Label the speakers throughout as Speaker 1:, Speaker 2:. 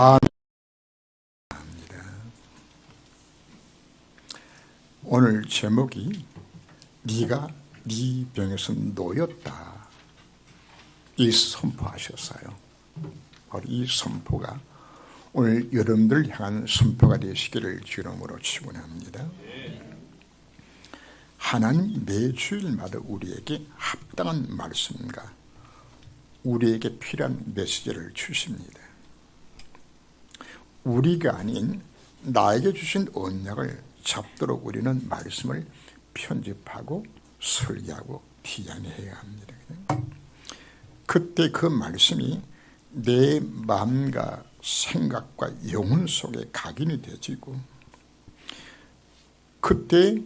Speaker 1: 아멘. 오늘 제목이 네가 네 병에서 놓였다, 이 선포하셨어요. 바로 이 선포가 오늘 여러분들 향한 선포가 되시기를 주님으로 축원합니다. 하나님 매주일마다 우리에게 합당한 말씀과 우리에게 필요한 메시지를 주십니다. 우리가 아닌 나에게 주신 언약을 잡도록 우리는 말씀을 편집하고 설계하고 디자인해야 합니다. 그때 그 말씀이 내 마음과 생각과 영혼 속에 각인이 되지고 그때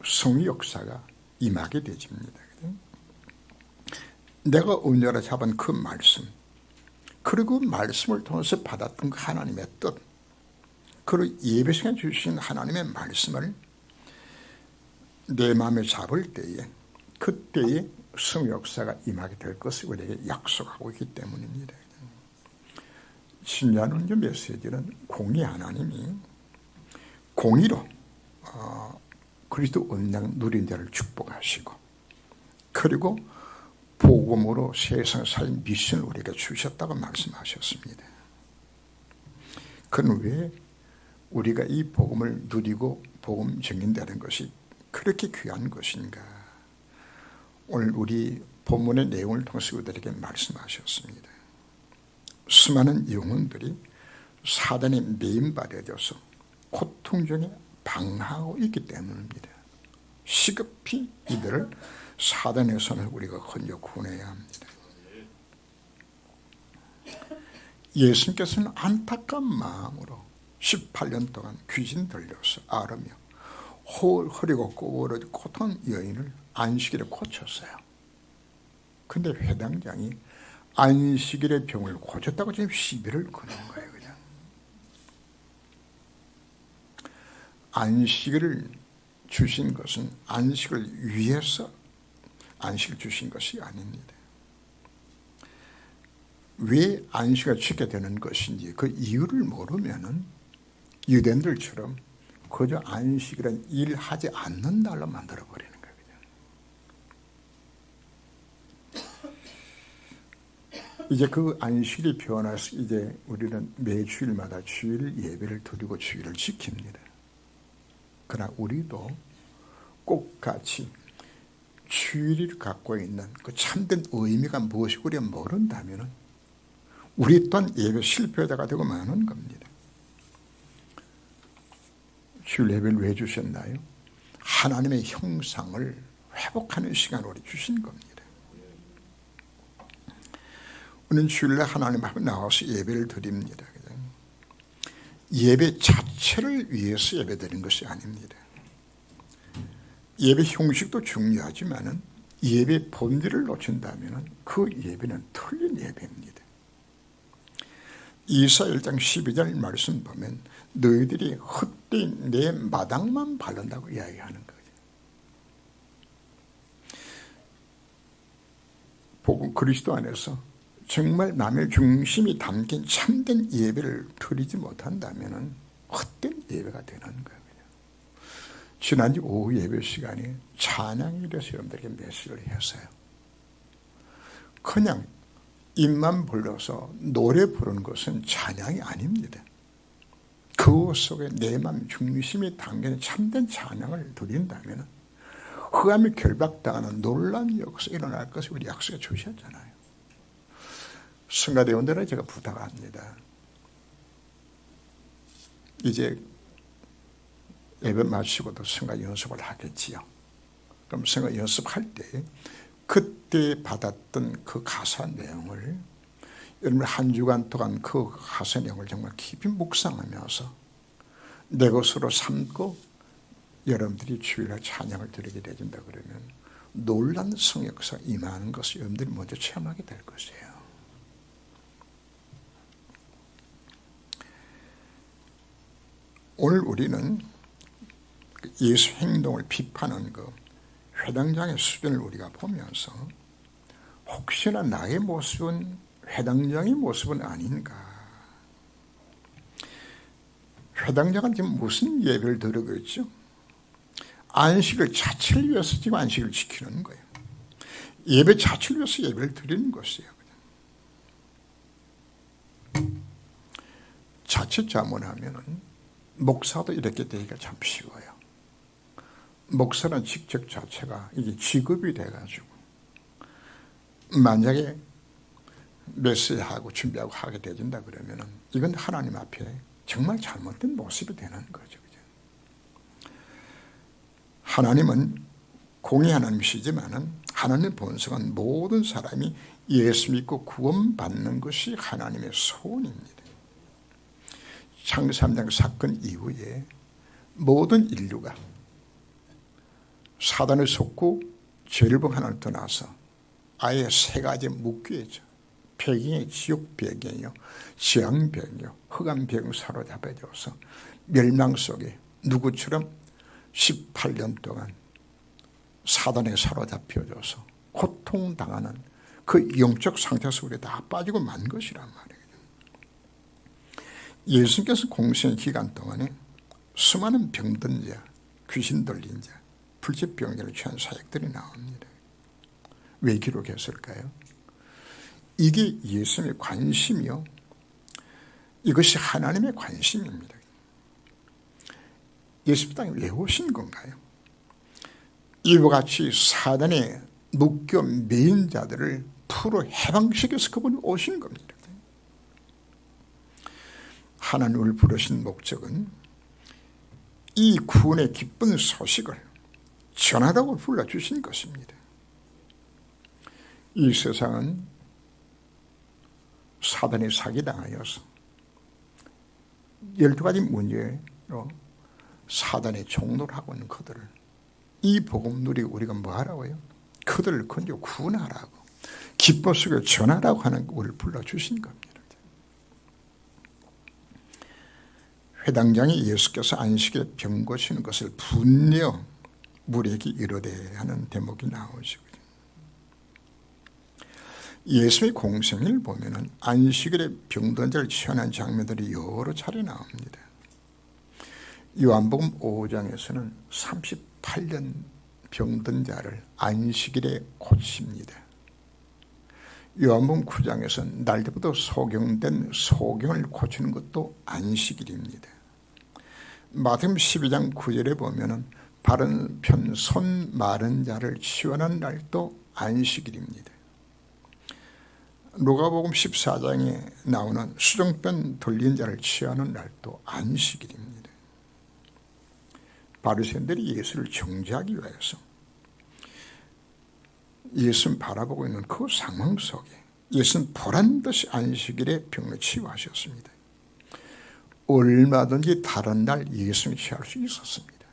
Speaker 1: 성의 역사가 임하게 되집니다. 내가 언약으로 잡은 그 말씀, 그리고 말씀을 통해서 받았던 그 하나님의 뜻, 그리고 예배 시간에 주신 하나님의 말씀을 내 마음에 잡을 때에 그때의 성의 역사가 임하게 될 것을 우리에게 약속하고 있기 때문입니다. 신약의 메시지는 공의 하나님이 공의로 그리스도 언약 누린 자를 축복하시고, 그리고 복음으로 세상 살린 미션을 우리에게 주셨다고 말씀하셨습니다. 그건 왜 우리가 이 복음을 누리고 복음 전진다는 것이 그렇게 귀한 것인가? 오늘 우리 본문의 내용을 통해서 우리에게 말씀하셨습니다. 수많은 영혼들이 사단에 매임받아져서 고통 중에 방황하고 있기 때문입니다. 시급히 이들을 사단의 손을 우리가 건져 구원해야 합니다. 예수님께서는 안타까운 마음으로 18년 동안 귀신 들려서 앓으며 허리고 꼬부러진 고통한 여인을 안식일에 고쳤어요. 근데 회당장이 안식일의 병을 고쳤다고 지금 시비를 거는 거예요. 그냥 안식일을 주신 것은 안식을 위해서 안식을 주신 것이 아닙니다. 왜 안식을 지켜야 되는 것인지 그 이유를 모르면은 유대인들처럼 그저 안식이란 일하지 않는 날로 만들어버리는 거예요. 이제 그 안식일이 변화해서 이제 우리는 매주일마다 주일 예배를 드리고 주일을 지킵니다. 그러나 우리도 꼭 같이 주일이 갖고 있는 그 참된 의미가 무엇이고 우리가 모른다면 우리 또한 예배 실패자가 되고 마는 겁니다. 주일 예배를 왜 주셨나요? 하나님의 형상을 회복하는 시간을 우리 주신 겁니다. 우리는 주일날 하나님 앞에 나와서 예배를 드립니다. 예배 자체를 위해서 예배 드리는 것이 아닙니다. 예배 형식도 중요하지만 예배 본질을 놓친다면 그 예배는 틀린 예배입니다. 이사야 1장 12절 말씀 보면 너희들이 헛된 내 마당만 바른다고 이야기하는 거죠. 복음 그리스도 안에서 정말 남의 중심이 담긴 참된 예배를 드리지 못한다면 헛된 예배가 되는 거예요. 지난주 오후 예배 시간에 찬양에 대해서 여러분들에게 메시지를 했어요. 그냥 입만 불러서 노래 부르는 것은 찬양이 아닙니다. 그 속에 내 마음 중심이 담긴 참된 찬양을 드린다면 흑암이 결박당하는 놀라운 역사 일어날 것을 우리 약속해 주셨잖아요. 성가대원들은 제가 부탁합니다. 이제 예배 마치고도 성가 연습을 하겠지요. 그럼 성가 연습할 때 그때 받았던 그 가사 내용을 여러분 한 주간 동안 그 가사 내용을 정말 깊이 묵상하면서 내 것으로 삼고 여러분들이 주일날 찬양을 드리게 되진다 그러면 놀라운 성역사 임하는 것을 여러분들이 먼저 체험하게 될 것이에요. 오늘 우리는 예수 행동을 비판한 그 회당장의 수준을 우리가 보면서 혹시나 나의 모습은 회당장의 모습은 아닌가, 회당장은 지금 무슨 예배를 드리고 있죠? 안식을 자체를 위해서 지금 안식을 지키는 거예요. 예배 자체를 위해서 예배를 드리는 것이에요. 자칫 잘못하면은 목사도 이렇게 되기가 참 쉬워요. 목사는 직책 자체가 이게 직업이 돼가지고 만약에 메시지하고 준비하고 하게 되진다 그러면은 이건 하나님 앞에 정말 잘못된 모습이 되는 거죠. 하나님은 공의 하나님이시지만은 하나님의 본성은 모든 사람이 예수 믿고 구원받는 것이 하나님의 소원입니다. 창세 3장 사건 이후에 모든 인류가 사단에 속고 죄를 범 하나를 떠나서 아예 세 가지 묶여져 배경이 지옥 배경이요, 재앙 배경이요, 흑암 배경 사로잡혀져서 멸망 속에 누구처럼 18년 동안 사단에 사로잡혀져서 고통당하는 그 영적 상태 속에 다 빠지고 만 것이란 말이에요. 예수님께서 공생의 기간 동안에 수많은 병든 자, 귀신 들린 자, 불치병자를 취한 사역들이 나옵니다. 왜 기록했을까요? 이게 예수님의 관심이요, 이것이 하나님의 관심입니다. 예수 땅에 왜 오신 건가요? 이와 같이 사단에 묶여 매인 자들을 풀어 해방시켜서 그분이 오신 겁니다. 하나님을 부르신 목적은 이 구원의 기쁜 소식을 전하라고 불러주신 것입니다. 이 세상은 사단에 사기당하여서 12가지 문제로 사단의 종노를 하고 있는 그들을 이 복음 누리고 우리가 뭐 하라고요? 그들을 건져 구원하라고, 기뻐 속에 전하라고 하는 것을 불러주신 겁니다. 회당장이 예수께서 안식일에 병 고치는 것을 분명 무리에게 이르되 하는 대목이 나오시고, 예수의 공생을 보면은 안식일에 병든 자를 치유하는 장면들이 여러 차례 나옵니다. 요한복음 5장에서는 38년 병든 자를 안식일에 고칩니다. 요한복음 9장에서는 날때부터 소경된 소경을 고치는 것도 안식일입니다. 마태복음 12장 9절에 보면은 바른 편 손 마른 자를 치유하는 날도 안식일입니다. 누가복음 14장에 나오는 수정변 돌린 자를 치유하는 날도 안식일입니다. 바리새인들이 예수를 정죄하기 위해서 예수를 바라보고 있는 그 상황 속에 예수는 보란듯이 안식일에 병을 치유하셨습니다. 얼마든지 다른 날 예수님이 치유할 수 있었습니다.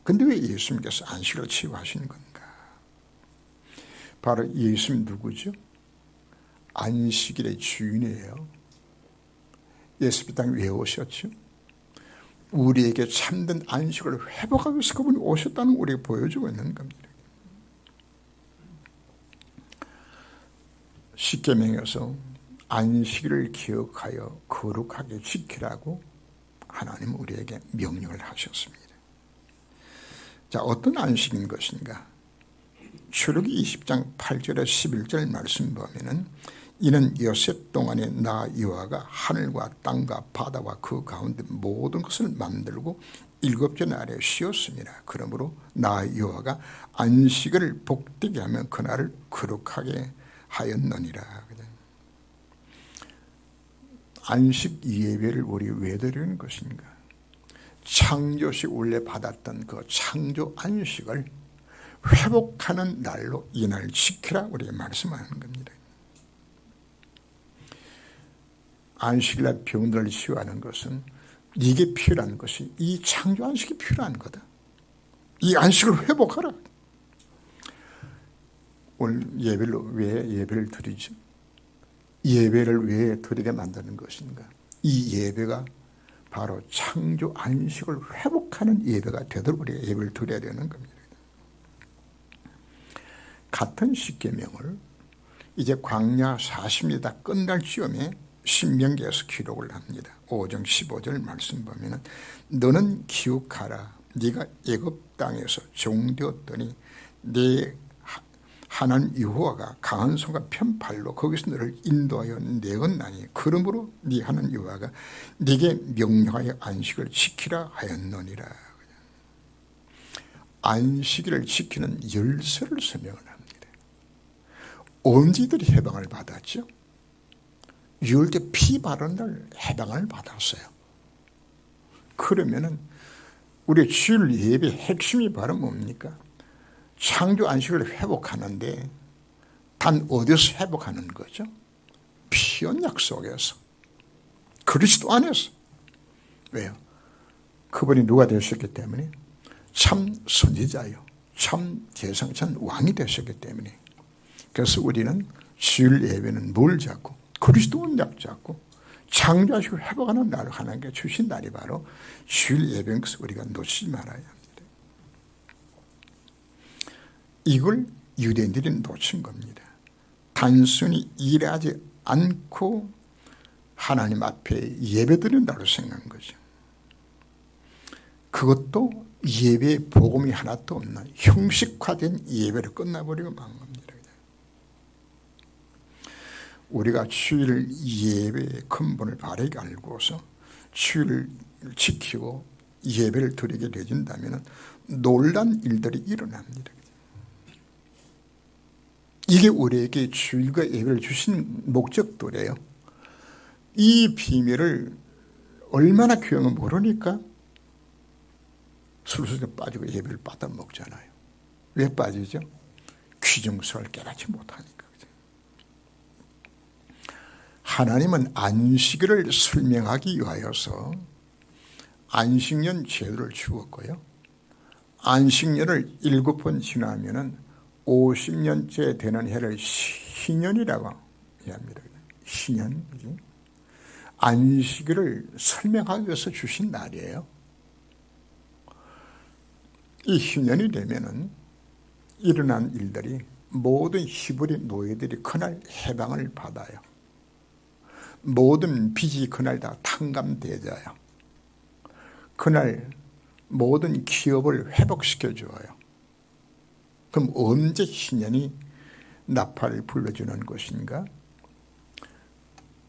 Speaker 1: 그런데 왜 예수님께서 안식일을 치유하시는 건가? 바로 예수님 누구죠? 안식일의 주인이에요. 예수 이 땅에 왜 오셨죠? 우리에게 참된 안식을 회복하기 위해서 그분이 오셨다는 걸 우리에게 보여주고 있는 겁니다. 십계명에서 안식일을 기억하여 거룩하게 지키라고 하나님은 우리에게 명령을 하셨습니다. 자, 어떤 안식인 것인가? 출애굽기 20장 8절에 11절 말씀 보면은 이는 여섯 동안에 나 여호와가 하늘과 땅과 바다와 그 가운데 모든 것을 만들고 일곱째 날에 쉬었습니다. 그러므로 나 여호와가 안식일을 복되게 하며 그날을 거룩하게 하였느니라. 안식 예배를 우리 왜 드리는 것인가? 창조시 원래 받았던 그 창조 안식을 회복하는 날로 이날 지키라 우리에게 말씀하는 겁니다. 안식일날 병들을 치유하는 것은 이게 필요한 것이 이 창조 안식이 필요한 거다. 이 안식을 회복하라. 오늘 예배를 왜 예배를 드리죠? 예배를 왜 드리게 만드는 것인가? 이 예배가 바로 창조 안식을 회복하는 예배가 되도록 우리가 예배를 드려야 되는 겁니다. 같은 십계명을 이제 광야 40년 다 끝날 즈음에 신명기에서 기록을 합니다. 5장 15절 말씀 보면은 너는 기억하라. 네가 애굽 땅에서 종되었더니 내 하나님 여호와가 강한 손과 편팔로 거기서 너를 인도하여 내었나니 그러므로 네 하나님 여호와가 네게 명령하여 안식을 지키라 하였느니라. 안식일을 지키는 열쇠를 설명을 합니다. 언제들이 해방을 받았죠? 유월절 피 바른 날 해방을 받았어요. 그러면은 우리 주일 예배 핵심이 바로 뭡니까? 창조 안식을 회복하는데 단 어디서 회복하는 거죠? 피 언약 속에서, 그리스도 안에서. 왜요? 그분이 누가 되셨기 때문에? 참 선지자요, 참 제상천 왕이 되셨기 때문에. 그래서 우리는 주일 예배는 뭘 잡고? 그리스도 언약 잡고 창조 안식을 회복하는 날을 하나님께 주신 날이 바로 주일 예배인 것을 우리가 놓치지 말아야 합니다. 이걸 유대인들이 놓친 겁니다. 단순히 일하지 않고 하나님 앞에 예배드린다고 생각한 거죠. 그것도 예배의 복음이 하나도 없는 형식화된 예배로 끝나버리고 만 겁니다. 우리가 주일 예배의 근본을 바르게 알고서 주일을 지키고 예배를 드리게 되진다면 놀란 일들이 일어납니다. 이게 우리에게 주일과 예배를 주신 목적도래요. 이 비밀을 얼마나 귀한 건 모르니까 술술에 빠지고 예배를 받아 먹잖아요. 왜 빠지죠? 귀중성을 깨닫지 못하니까. 하나님은 안식일을 설명하기 위하여서 안식년 제도를 주었고요. 안식년을 7번 지나면 50년째 되는 해를 신년이라고 합니다. 신년. 안식일을 설명하기 위해서 주신 날이에요. 이 신년이 되면은 일어난 일들이 모든 히브리 노예들이 그날 해방을 받아요. 모든 빚이 그날 다 탕감되어져요. 그날 모든 기업을 회복시켜줘요. 그럼 언제 신년이 나팔을 불러주는 것인가?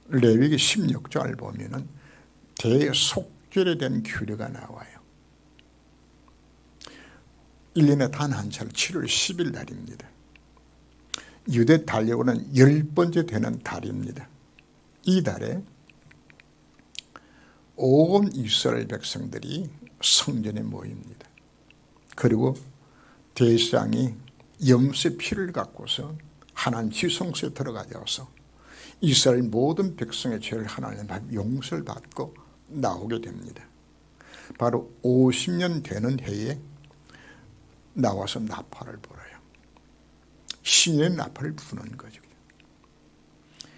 Speaker 1: 레위기 16장을 보면은 대속죄에 대한 규례가 나와요. 1년에 단 한 차례 7월 10일 날입니다. 유대 달력으로는 10번째 되는 달입니다. 이 달에 온 이스라엘 백성들이 성전에 모입니다. 그리고 대상이 염소의 피를 갖고서 하나님 지성소에 들어가져서 이스라엘 모든 백성의 죄를 하나님 앞에 용서를 받고 나오게 됩니다. 바로 50년 되는 해에 나와서 나팔을 불어요. 신의 나팔을 부는 거죠.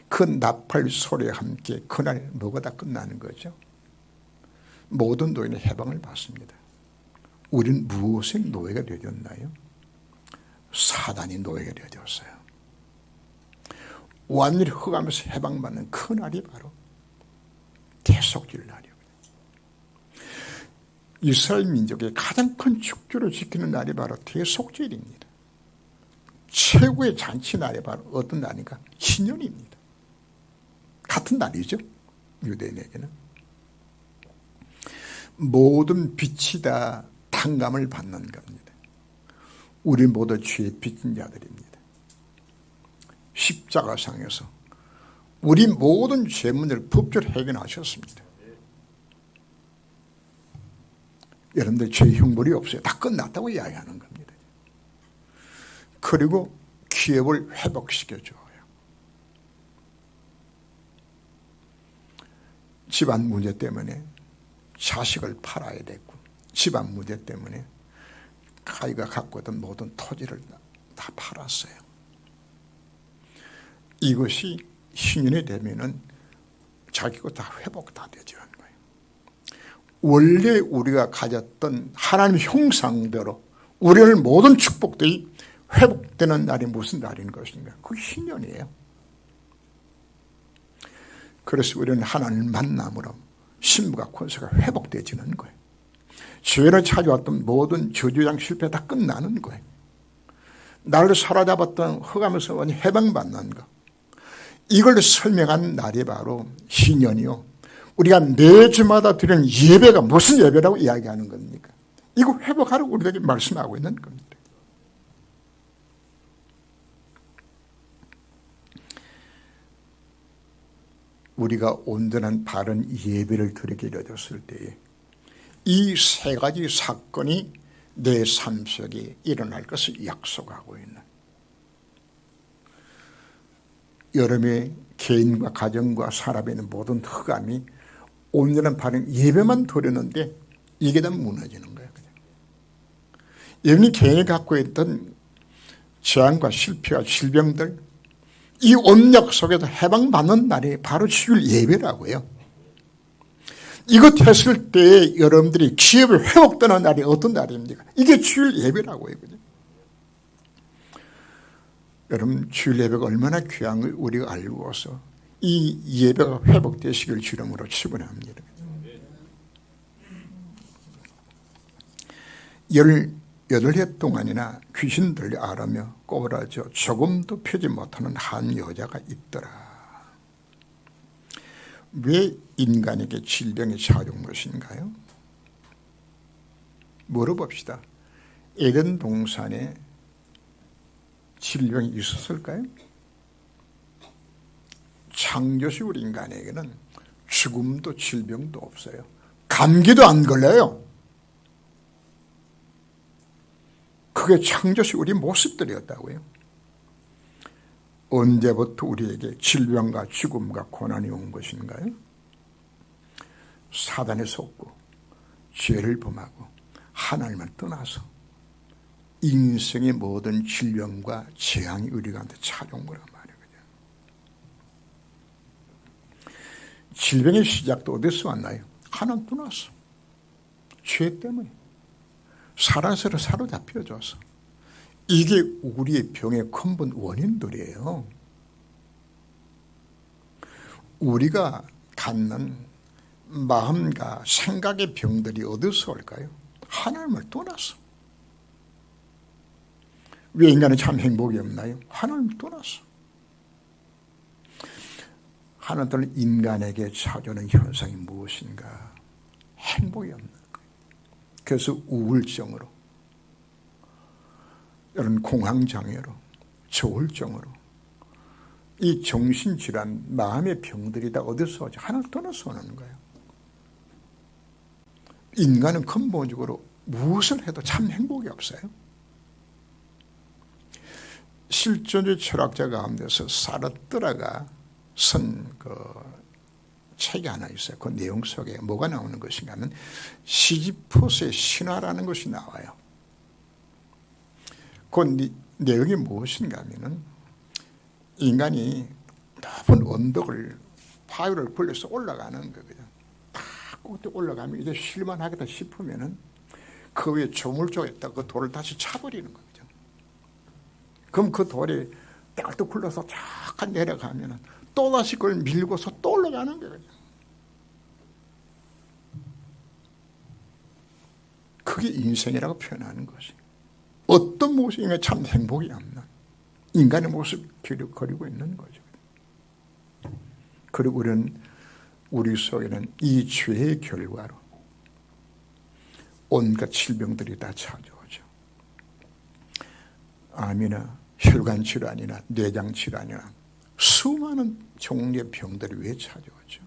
Speaker 1: 그 나팔 소리와 함께 그날 뭐가 다 끝나는 거죠? 모든 노예는 해방을 받습니다. 우리는 무엇의 노예가 되었나요? 사단이 노예가 되었어요. 완전히 흑암에서 해방받는 그 날이 바로 대속죄 날이에요. 이스라엘 민족의 가장 큰 축제를 지키는 날이 바로 대속죄일입니다. 최고의 잔치 날이 바로 어떤 날인가? 신년입니다. 같은 날이죠. 유대인에게는. 모든 빛이 다 탕감을 받는 겁니다. 우리 모두 죄의 빚진 자들입니다. 십자가상에서 우리 모든 죄 문제를 법적으로 해결하셨습니다. 여러분들 죄 형벌이 없어요. 다 끝났다고 이야기하는 겁니다. 그리고 기업을 회복시켜줘요. 집안 문제 때문에 자식을 팔아야 됐고, 집안 문제 때문에 아이가 갖고 있던 모든 토지를 다 팔았어요. 이것이 신년이 되면은 자기 것 다 회복 다 되죠. 원래 우리가 가졌던 하나님 형상대로 우리를 모든 축복들이 회복되는 날이 무슨 날인 것인가? 그 신년이에요. 그래서 우리는 하나님을 만남으로 신부가 권세가 회복되지는 거예요. 죄로 찾아왔던 모든 저주장 실패 다 끝나는 거예요. 나를 사로잡았던 흑암에서 완전히 해방받는 거. 이걸 설명한 날이 바로 신년이요. 우리가 매주마다 드리는 예배가 무슨 예배라고 이야기하는 겁니까? 이거 회복하라고 우리에게 말씀하고 있는 겁니다. 우리가 온전한 바른 예배를 드리게 되었을 때에 이 세 가지 사건이 내 삶 속에 일어날 것을 약속하고 있는, 여러분의 개인과 가정과 사람에 있는 모든 흑암이 온전한 바른 예배만 드렸는데 이게 다 무너지는 거예요. 여러분이 개인이 갖고 있던 재앙과 실패와 질병들, 이 온역 속에서 해방받는 날이 바로 주일 예배라고요. 이것 했을 때 여러분들이 기업이 회복되는 날이 어떤 날입니까? 이게 주일 예배라고요. 여러분, 주일 예배가 얼마나 귀한 걸 우리가 알고서 이 예배가 회복되시길 주름으로 축원합니다. 18해 동안이나 귀신들 앓으며 꼬부라져 조금도 펴지 못하는 한 여자가 있더라. 왜 인간에게 질병이 찾아온 것인가요? 물어봅시다. 에덴 동산에 질병이 있었을까요? 창조시 우리 인간에게는 죽음도 질병도 없어요. 감기도 안 걸려요. 그게 창조시 우리 모습들이었다고요. 언제부터 우리에게 질병과 죽음과 고난이 온 것인가요? 사단에 속고 죄를 범하고 하나님을 떠나서 인생의 모든 질병과 재앙이 우리한테 찾아온 거란 말이에요. 질병의 시작도 어디서 왔나요? 하나님 떠나서, 죄 때문에 사랑스러 사로잡혀줘서. 이게 우리의 병의 근본 원인들이에요. 우리가 갖는 마음과 생각의 병들이 어디서 올까요? 하나님을 떠나서. 왜 인간은 참 행복이 없나요? 하나님을 떠나서. 하나님은 인간에게 찾아오는 현상이 무엇인가? 행복이 없는 거예요. 그래서 우울증으로, 이런 공황장애로, 조울증으로, 이 정신질환, 마음의 병들이 다 어디서 오죠? 하나님을 떠나서 오는 거예요. 인간은 근본적으로 무엇을 해도 참 행복이 없어요. 실존주의 철학자 가운데서 사르트르가 쓴 책이 하나 있어요. 그 내용 속에 뭐가 나오는 것인가 하면 시지포스의 신화라는 것이 나와요. 그 내용이 무엇인가 하면은 인간이 높은 언덕을 바위를 굴려서 올라가는 거거든요. 딱 꼭대기 올라가면 이제 실만하겠다 싶으면은 그 위에 조물주가 있다 그 돌을 다시 차버리는 거죠. 그럼 그 돌이 딱딱 굴러서 쫙 내려가면은 또다시 그걸 밀고서 또 올라가는 거예요. 그게 인생이라고 표현하는 것이. 어떤 모습이 참 행복이 없는 인간의 모습을 그리고 있는 거죠. 그리고 우리 속에는 이 죄의 결과로 온갖 질병들이 다 찾아오죠. 암이나 혈관 질환이나 뇌장 질환이나 수많은 종류의 병들이 왜 찾아오죠?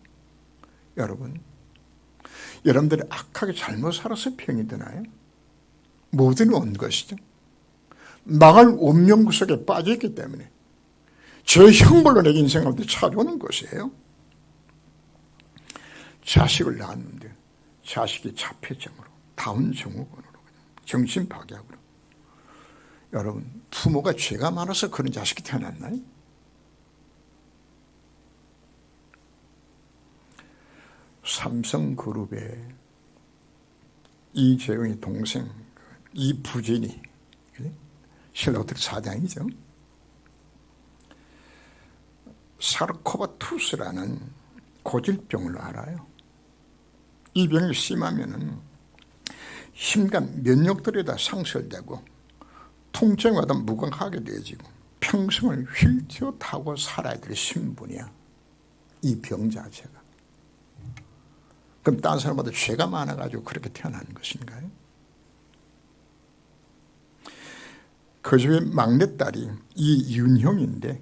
Speaker 1: 여러분들이 악하게 잘못 살아서 병이 드나요? 뭐든 온 것이죠. 망할 운명 속에 빠져있기 때문에 제 형벌로 내 인생 가운데 찾아오는 것이에요. 자식을 낳았는데 자식이 자폐증으로, 다운 증후군으로, 정신파괴하고. 여러분, 부모가 죄가 많아서 그런 자식이 태어났나요? 삼성그룹의 이재용의 동생 이부진이 힐러들 사장이죠. 사르코바투스라는 고질병을 알아요. 이 병이 심하면은 힘과 면역들이 다 상실되고 통증마다 무감하게 되어지고 평생을 휠체어 타고 살아야 될 신분이야, 이 병 자체가. 그럼 다른 사람보다 죄가 많아가지고 그렇게 태어난 것인가요? 그 중에 막내딸이 이윤형인데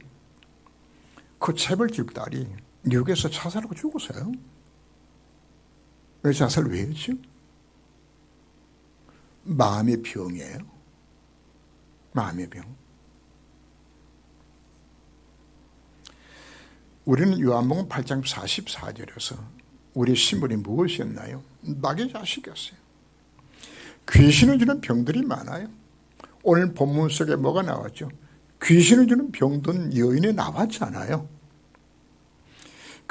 Speaker 1: 그 재벌집 딸이 뉴욕에서 자살하고 죽었어요. 왜 자살을 왜 했죠? 마음의 병이에요. 마음의 병. 우리는 요한복음 8장 44절에서 우리 신분이 무엇이었나요? 낙의 자식이었어요. 귀신을 주는 병들이 많아요. 오늘 본문 속에 뭐가 나왔죠? 귀신을 주는 병든 여인이 나왔잖아요.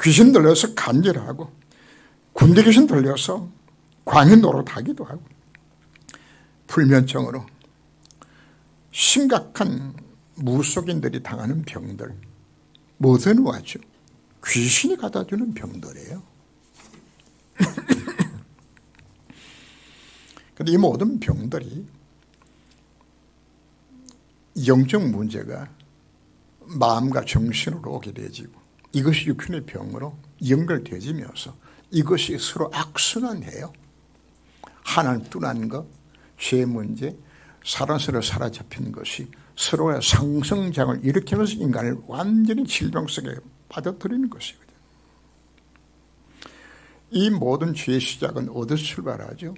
Speaker 1: 귀신 들려서 간절하고 군대 귀신 들려서 광야 노릇하기도 하고 불면증으로 심각한 무속인들이 당하는 병들 뭐든 왔죠. 귀신이 갖다주는 병들이에요. 그런데 이 모든 병들이 영적 문제가 마음과 정신으로 오게 되어지고 이것이 육신의 병으로 연결되어지면서 이것이 서로 악순환해요. 하나님 떠난 것, 죄 문제, 사랑스러워 사로잡힌 것이 서로의 상승장을 일으키면서 인간을 완전히 질병 속에 빠져들이는 것이거든요. 이 모든 죄의 시작은 어디서 출발하죠?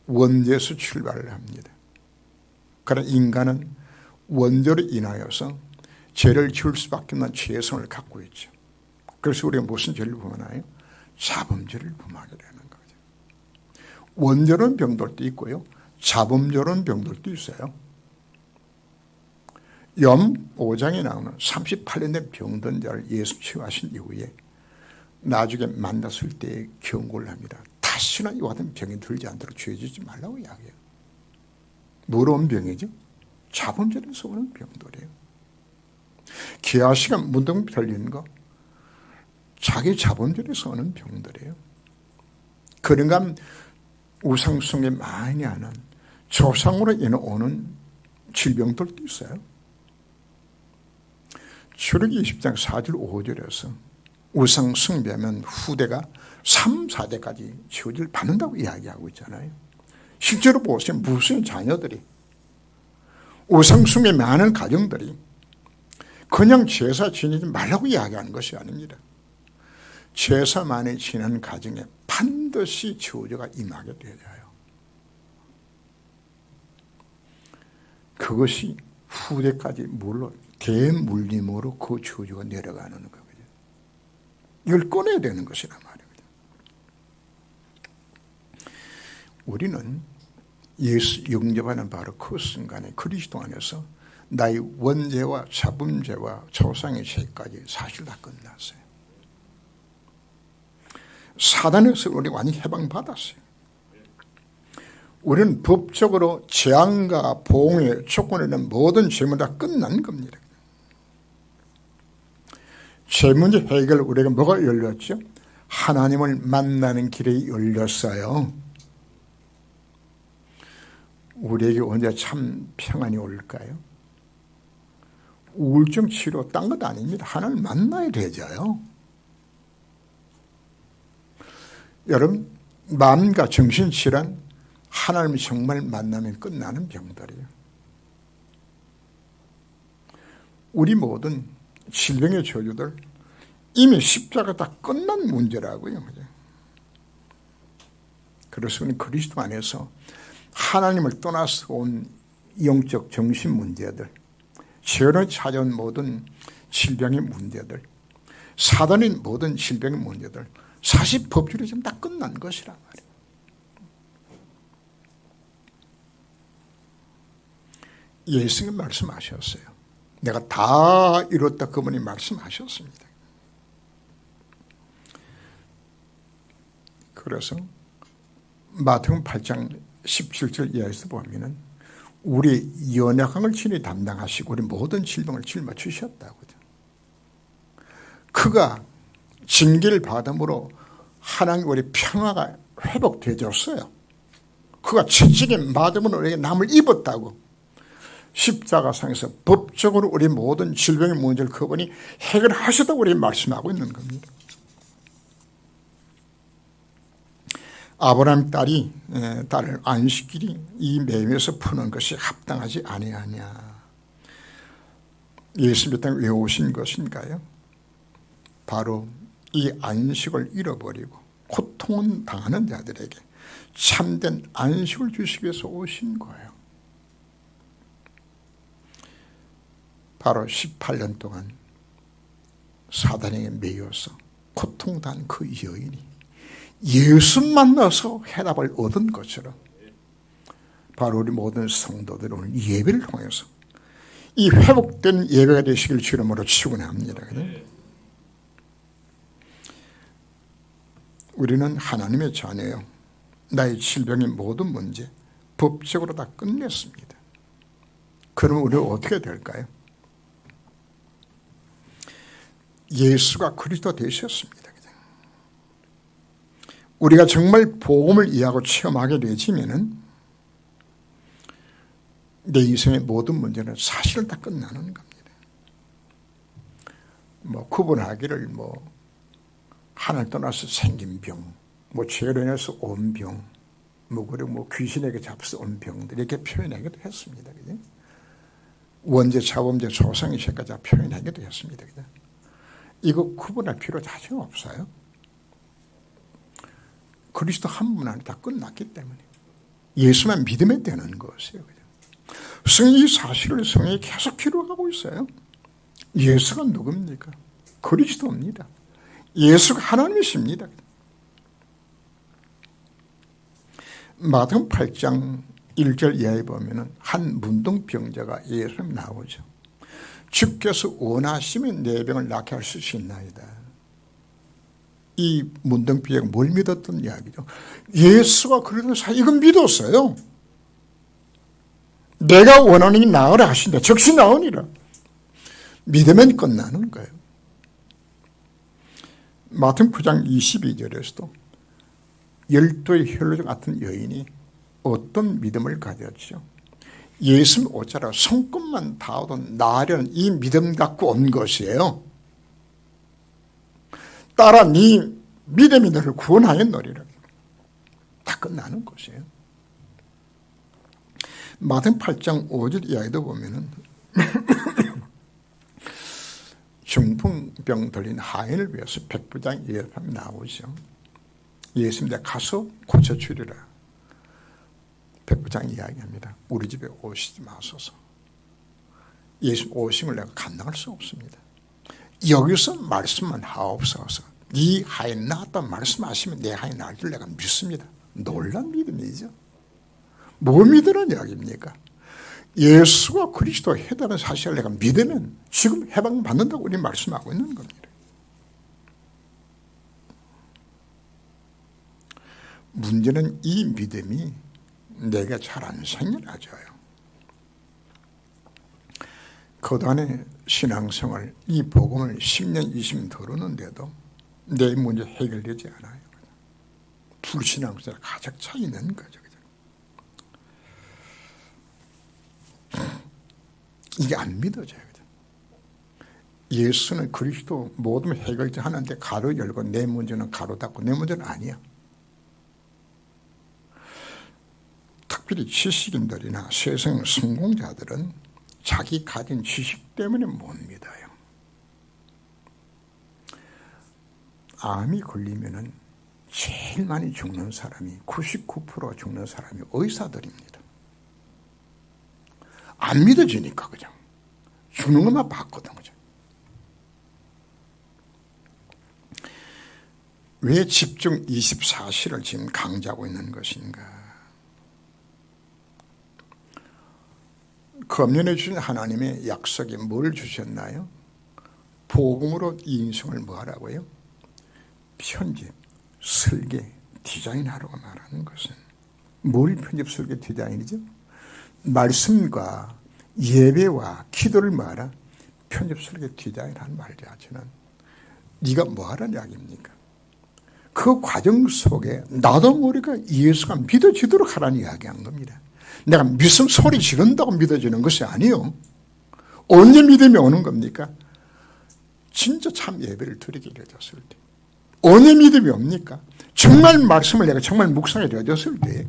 Speaker 1: 원죄에서 출발을 합니다. 그러나 인간은 원죄로 인하여서 죄를 지을 수밖에 없는 죄성을 갖고 있죠. 그래서 우리가 무슨 죄를 범하나요? 자범죄를 범하게 되는 거죠. 원죄로는 병들도 있고요, 자범죄로는 병들도 있어요. 염 5장에 나오는 38년 된 병든 자를 예수 치유하신 이후에 나중에 만났을 때 경고를 합니다. 다시는 이와 같은 병이 들지 않도록 죄지지 말라고 이야기해요. 뭐로운 병이죠? 자범죄에서 오는 병들이에요. 기아시가 문둥 털리는 거 자기 자범죄에서 오는 병들이에요. 그런가 하면 우상숭에 많이 하는 조상으로 인해 오는 질병들도 있어요. 출애굽기 20장 4절 5절에서 우상 숭배하면 후대가 3, 4대까지 치유를 받는다고 이야기하고 있잖아요. 실제로 보시면 무슨 자녀들이 우상 숭배 많은 가정들이 그냥 제사 지내지 말라고 이야기하는 것이 아닙니다. 제사만이 지내는 가정에 반드시 저주가 임하게 되어요. 그것이 후대까지 물론 대물림으로 그 저주가 내려가는 거거든요. 이걸 꺼내야 되는 것이란 말이거든요. 우리는 예수 영접하는 바로 그 순간에 그리스도 안에서 나의 원죄와 자범죄와 조상의 죄까지 사실 다 끝났어요. 사단에서 우리 완전히 해방받았어요. 우리는 법적으로 재앙과 보응의 조건에는 모든 죄문 다 끝난 겁니다. 죄 문제 해결 우리가 뭐가 열렸죠? 하나님을 만나는 길이 열렸어요. 우리에게 언제 참 평안이 올까요? 우울증 치료 딴 것 아닙니다. 하나님을 만나야 되죠. 여러분, 마음과 정신질환 하나님을 정말 만나면 끝나는 병들이에요. 우리 모든 질병의 저주들 이미 십자가 다 끝난 문제라고요. 그래서 우리는 그리스도 안에서 하나님을 떠나서 온 영적 정신 문제들, 죄로 찾아온 모든 질병의 문제들, 사단의 모든 질병의 문제들, 사실 법률이 지금 다 끝난 것이란 말이에요. 예수님 말씀하셨어요. 내가 다 이뤘다 그분이 말씀하셨습니다. 그래서 마태복음 8장 17절 이하에서 보면은 우리 연약한 걸 친히 담당하시고 우리 모든 질병을 짊어지셨다고요. 그가 징계를 받음으로 하나님 우리 평화가 회복되어졌어요. 그가 채찍에 맞으면 우리에게 남을 입었다고. 십자가상에서 법적으로 우리 모든 질병의 문제를 그분이 해결하셨다고 우리 말씀하고 있는 겁니다. 아브라함 딸을 안식일이 이 매매에서 푸는 것이 합당하지 아니하냐. 예수 믿는 왜 오신 것인가요? 바로 이 안식을 잃어버리고 고통은 당하는 자들에게 참된 안식을 주시기 위해서 오신 거예요. 바로 18년 동안 사단에게 매여서 고통당한 그 여인이 예수 만나서 해답을 얻은 것처럼 바로 우리 모든 성도들 오늘 예배를 통해서 이 회복된 예배가 되시길 주님으로 축원합니다. 우리는 하나님의 자녀요. 나의 질병의 모든 문제 법적으로 다 끝냈습니다. 그러면 우리는 어떻게 될까요? 예수가 그리스도 되셨습니다. 우리가 정말 복음을 이해하고 체험하게 되지면은 내 인생의 모든 문제는 사실은 다 끝나는 겁니다. 구분하기를 하늘 떠나서 생긴 병, 죄로 인해서 온 병, 그리고 귀신에게 잡혀서 온 병들 이렇게 표현하기도 했습니다. 그죠? 원죄, 자범죄, 조상의 죄까지 표현하기도 했습니다. 그죠? 이거 구분할 필요 자체가 없어요. 그리스도 한 분 안에 다 끝났기 때문에 예수만 믿으면 되는 것이에요. 성이 사실을 성에 계속 기록하고 있어요. 예수가 누굽니까? 그리스도입니다. 예수가 하나님이십니다. 마태복음 8장 1절 이하에 보면 한 문둥병자가 예수님 나오죠. 주께서 원하시면 내 병을 낫게 하실 수 있나이다. 이 문둥병자가 뭘 믿었던 이야기죠? 예수가 그러면서 이건 믿었어요. 내가 원하는 나으라 하신다. 즉시 나으니라. 믿으면 끝나는 거예요. 마태복음 9장 22절에서도 12의 혈루증 같은 여인이 어떤 믿음을 가졌죠? 예수님 오자라 손끝만 닿아도 나으려는 이 믿음 갖고 온 것이에요. 따라 네 믿음이 너를 구원하였노리라. 다 끝나는 것이에요. 마태복음 8장 5절 이하에도 보면은 중풍병 들린 하인을 위해서 백부장 예수님이 나오죠. 예수님 가서 고쳐주리라. 백부장이 이야기합니다. 우리 집에 오시지 마소서. 예수 오심을 내가 감당할 수 없습니다. 여기서 말씀만 하옵소서. 네 하인 나았다 말씀하시면 내 하인 나을 줄 내가 믿습니다. 놀란 믿음이죠. 뭘 믿으라는 이야기입니까? 예수가 그리스도 해달라는 사실을 내가 믿으면 지금 해방받는다고 우리 말씀하고 있는 겁니다. 문제는 이 믿음이 내가 잘 안 생겨나져요. 그동안의 신앙생활, 이 복음을 10년, 20년 들었는데도 내 문제 해결되지 않아요. 불신앙생활 가장 차 있는 거죠. 이게 안 믿어져요. 예수는 그리스도 모든 해결하는데 가로 열고 내 문제는 가로 닫고 내 문제는 아니야. 특별히 지식인들이나 세상 성공자들은 자기 가진 지식 때문에 못 믿어요. 암이 걸리면은 제일 많이 죽는 사람이 99% 죽는 사람이 의사들입니다. 안 믿어지니까 그냥 죽는 것만 봤거든. 그죠? 왜 집중 24시를 지금 강조하고 있는 것인가? 금년에 주신 하나님의 약속이 뭘 주셨나요? 복음으로 이 인생을 뭐 하라고요? 편집, 설계, 디자인하라고 말하는 것은 뭘 편집, 설계, 디자인이죠? 말씀과 예배와 기도를 말하 편집, 설계, 디자인하는 말 자체는 네가 뭐하라는 이야기입니까? 그 과정 속에 나도 모르게 예수가 믿어지도록 하라는 이야기한 겁니다. 내가 믿음 소리 지른다고 믿어지는 것이 아니요. 언제 믿음이 오는 겁니까? 진짜 참 예배를 드리게 되었을 때. 언제 믿음이 옵니까? 정말 말씀을 내가 정말 묵상해 되었을 때.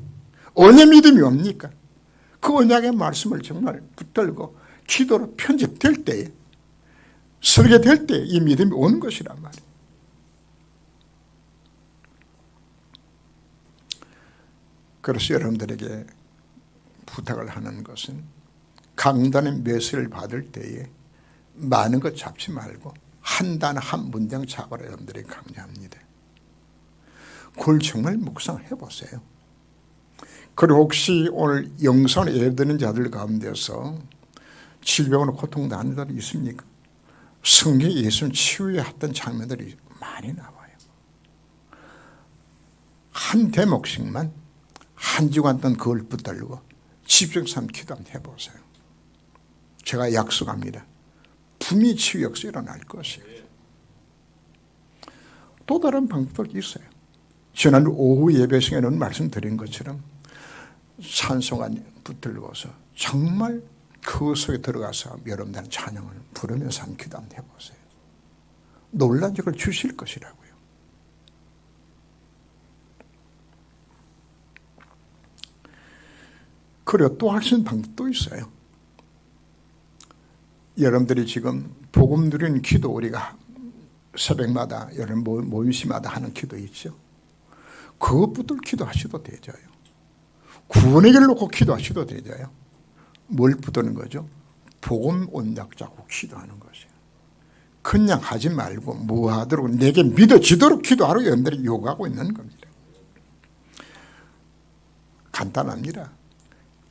Speaker 1: 언제 믿음이 옵니까? 그 언약의 말씀을 정말 붙들고 기도로 편집될 때, 설계될 때 이 믿음이 오는 것이란 말이에요. 그래서 여러분들에게 부탁을 하는 것은 강단의 메시지를 받을 때에 많은 것 잡지 말고 한 단 한 문장 잡아라 여러분들이 강요합니다. 그걸 정말 묵상해 보세요. 그리고 혹시 오늘 영상을 예배 드는 자들 가운데서 질병으로 고통당하는 자들이 있습니까? 성경에 예수는 치유했던 장면들이 많이 나와요. 한 대목씩만 한 주간 동안 그걸 붙들고 집중해서 한번 기도 한번 해보세요. 제가 약속합니다. 분명히 치유 역사 일어날 것이에요. 또 다른 방법이 있어요. 지난 오후 예배 시간에는 말씀드린 것처럼 찬송가 붙들고서 정말 그 속에 들어가서 여러분들은 찬양을 부르면서 한번 기도 한번 해보세요. 놀란 적을 주실 것이라고요. 그리고 또 할 수 있는 방법도 있어요. 여러분들이 지금 복음 누리는 기도 우리가 새벽마다 여러분 모임시마다 하는 기도 있죠. 그것부터 기도하셔도 되죠요. 구원의 길을 놓고 기도하셔도 되죠요. 뭘 붙드는 거죠? 복음 언약 잡고 기도하는 것이에요. 그냥 하지 말고 뭐 하도록 내게 믿어지도록 기도하라고 여러분들이 요구하고 있는 겁니다. 간단합니다.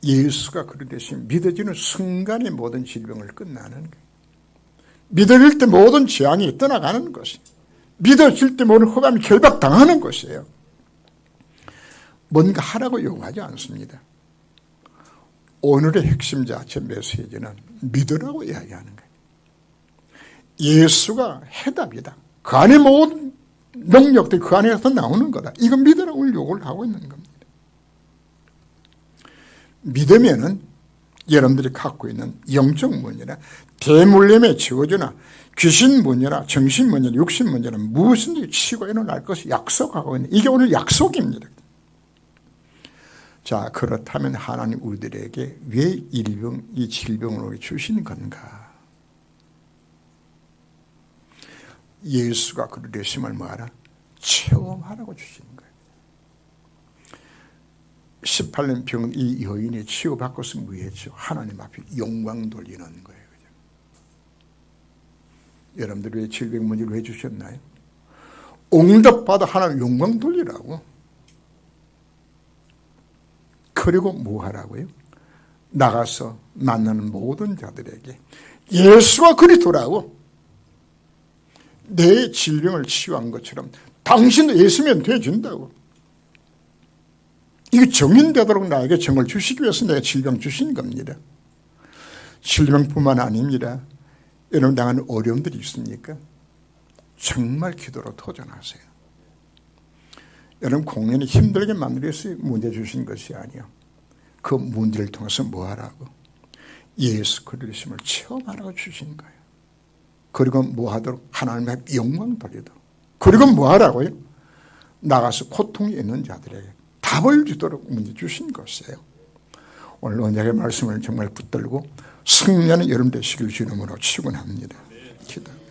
Speaker 1: 예수가 그리 대신 믿어지는 순간에 모든 질병을 끝나는 거예요. 믿어질 때 모든 재앙이 떠나가는 것이에요. 믿어질 때 모든 흑암이 결박당하는 것이에요. 뭔가 하라고 요구하지 않습니다. 오늘의 핵심자 제 메시지는 믿으라고 이야기하는 거예요. 예수가 해답이다. 그 안에 모든 능력들이 그 안에서 나오는 거다. 이거 믿으라고 요구를 하고 있는 겁니다. 믿으면은 여러분들이 갖고 있는 영적 문제나 대물림의 저주나 귀신 문제나 정신 문제나 육신 문제나 무엇인지 치고 일어날 것을 약속하고 있는 이게 오늘 약속입니다. 자, 그렇다면 하나님 우리들에게 왜 이 질병을 주시는 건가? 예수가 그 내심을 뭐하라? 체험하라고 주시는 거예요. 18년 병 이 여인이 치유받고서 뭐했죠? 하나님 앞에 영광 돌리는 거예요. 그죠? 여러분들 왜 질병 문제를 왜 주셨나요? 응답받아 하나님 영광 돌리라고. 그리고 뭐 하라고요? 나가서 만나는 모든 자들에게 예수가 그리스도라고 내 질병을 치유한 것처럼 당신도 예수면 되어준다고. 이게 정인되도록 나에게 정을 주시기 위해서 내가 질병 주신 겁니다. 질병뿐만 아닙니다. 여러분 당하는 어려움들이 있습니까? 정말 기도로 도전하세요. 여러분 공연이 힘들게 만들어서 문제 주신 것이 아니요. 그 문제를 통해서 뭐 하라고? 예수 그리스도를 체험하라고 주신 거예요. 그리고 뭐 하도록? 하나님 앞에 영광 돌리도록. 그리고 뭐 하라고요? 나가서 고통이 있는 자들에게 답을 주도록 문제 주신 것이에요. 오늘 언약의 말씀을 정말 붙들고 승리하는 여러분 되시길 주님으로 축원합니다. 기도합니다.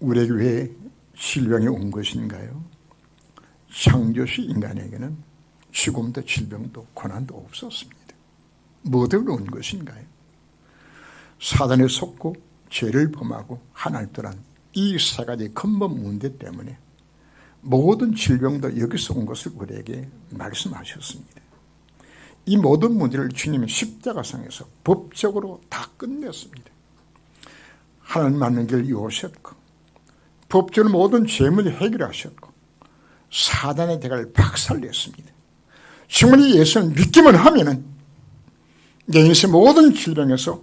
Speaker 1: 우리에게 왜 질병이 온 것인가요? 창조시 인간에게는 죽음도 질병도 고난도 없었습니다. 뭐 때문에 온 것인가요? 사단에 속고 죄를 범하고 하나님 떠난 이 세 가지 근본 문제 때문에 모든 질병도 여기서 온 것을 우리에게 말씀하셨습니다. 이 모든 문제를 주님의 십자가상에서 법적으로 다 끝냈습니다. 하나님 만난 길 요하셨고 법적으로 모든 죄문을 해결하셨고 사단의 대가를 박살냈습니다. 정말 이 예수를 믿기만 하면은 내 인생 모든 질병에서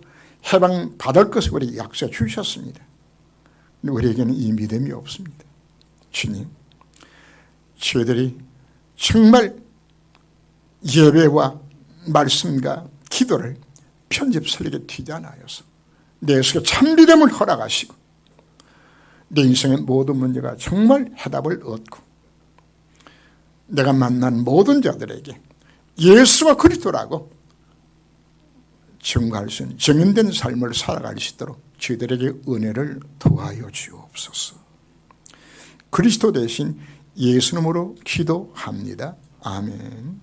Speaker 1: 해방받을 것을 우리에게 약속해 주셨습니다. 근데 우리에게는 이 믿음이 없습니다. 주님, 저희들이 정말 예배와 말씀과 기도를 편집설리게 튀지 않아서 내 속에 참 믿음을 허락하시고 내 인생의 모든 문제가 정말 해답을 얻고 내가 만난 모든 자들에게 예수가 그리스도라고 증거할 수 있는 정인된 삶을 살아갈 수 있도록 저희들에게 은혜를 더하여 주옵소서. 그리스도 대신 예수 이름으로 기도합니다. 아멘.